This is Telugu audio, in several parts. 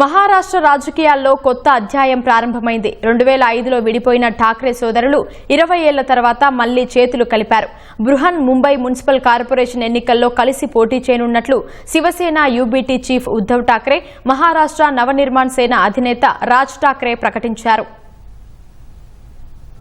మహారాష్ట్ర రాజకీయాల్లో కొత్త అధ్యాయం ప్రారంభమైంది. 2005లో విడిపోయిన ఠాక్రే సోదరులు 20 ఏళ్ల తర్వాత మళ్లీ చేతులు కలిపారు. బృహన్ ముంబై మున్సిపల్ కార్పొరేషన్ ఎన్నికల్లో కలిసి పోటీ చేయనున్నట్లు శివసేన యూబీటీ చీఫ్ ఉద్ధవ్ ఠాక్రే, మహారాష్ట్ర నవనిర్మాణ్ సేన అధినేత రాజ్ ఠాక్రే ప్రకటించారు.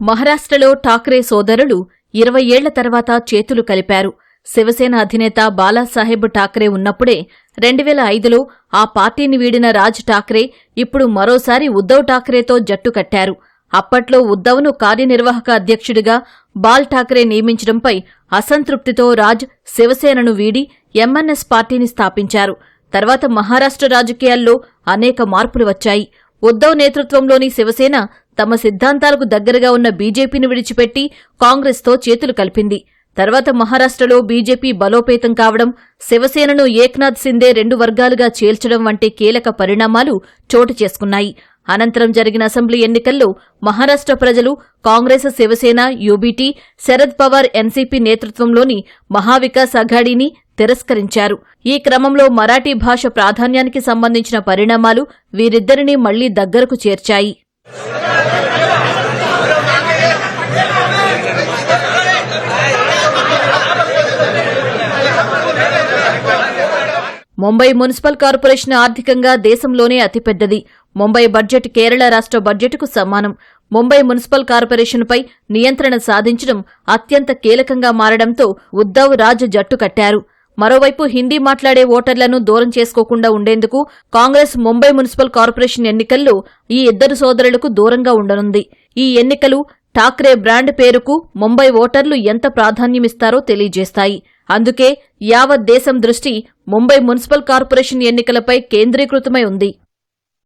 మహారాష్ట్రలో ఠాక్రే సోదరులు 20 ఏళ్ల తర్వాత చేతులు కలిపారు. శివసేన అధినేత బాలాసాహెబ్ ఠాక్రే ఉన్నప్పుడే 2005లో ఆ పార్టీని వీడిన రాజ్ ఠాక్రే ఇప్పుడు మరోసారి ఉద్ధవ్ ఠాక్రేతో జట్టు కట్టారు. అప్పట్లో ఉద్ధవ్ను కార్యనిర్వాహక అధ్యక్షుడిగా బాల్ ఠాక్రే నియమించడంపై అసంతృప్తితో రాజ్ శివసేనను వీడి ఎంఎన్ఎస్ పార్టీని స్థాపించారు. తర్వాత మహారాష్ట్ర రాజకీయాల్లో అనేక మార్పులు వచ్చాయి. ఉద్ధవ్ నేతృత్వంలోని శివసేన తమ సిద్ధాంతాలకు దగ్గరగా ఉన్న బీజేపీని విడిచిపెట్టి కాంగ్రెస్తో చేతులు కలిపింది. తర్వాత మహారాష్ట్రలో బీజేపీ బలోపేతం కావడం, శివసేనను ఏక్నాథ్ సిందే 2 వర్గాలుగా చేల్చడం వంటి కీలక పరిణామాలు చోటు చేసుకున్నాయి. అనంతరం జరిగిన అసెంబ్లీ ఎన్నికల్లో మహారాష్ట్ర ప్రజలు కాంగ్రెస్, శివసేన, యూబీటీ, శరద్ పవార్ ఎన్సీపీ నేతృత్వంలోని మహావికాస్ అఘాడీని తిరస్కరించారు. ఈ క్రమంలో మరాఠీ భాష ప్రాధాన్యానికి సంబంధించిన పరిణామాలు వీరిద్దరినీ మళ్లీ దగ్గరకు చేర్చాయి. ముంబై మున్సిపల్ కార్పొరేషన్ ఆర్థికంగా దేశంలోనే అతిపెద్దది. ముంబై బడ్జెట్ కేరళ రాష్ట్ర బడ్జెట్కు సమానం. ముంబై మున్సిపల్ కార్పొరేషన్పై నియంత్రణ సాధించడం అత్యంత కీలకంగా మారడంతో ఉద్ధవ్ రాజ్ జట్టు కట్టారు. మరోవైపు హిందీ మాట్లాడే ఓటర్లను దూరం చేసుకోకుండా ఉండేందుకు కాంగ్రెస్ ముంబై మున్సిపల్ కార్పొరేషన్ ఎన్నికల్లో ఈ ఇద్దరు సోదరులకు దూరంగా ఉండనుంది. ఈ ఎన్నికలు ఠాక్రే బ్రాండ్ పేరుకు ముంబై ఓటర్లు ఎంత ప్రాధాన్యమిస్తారో తెలియజేస్తాయి. అందుకే యావత్ దేశం దృష్టి ముంబై మున్సిపల్ కార్పొరేషన్ ఎన్నికలపై కేంద్రీకృతమై ఉంది.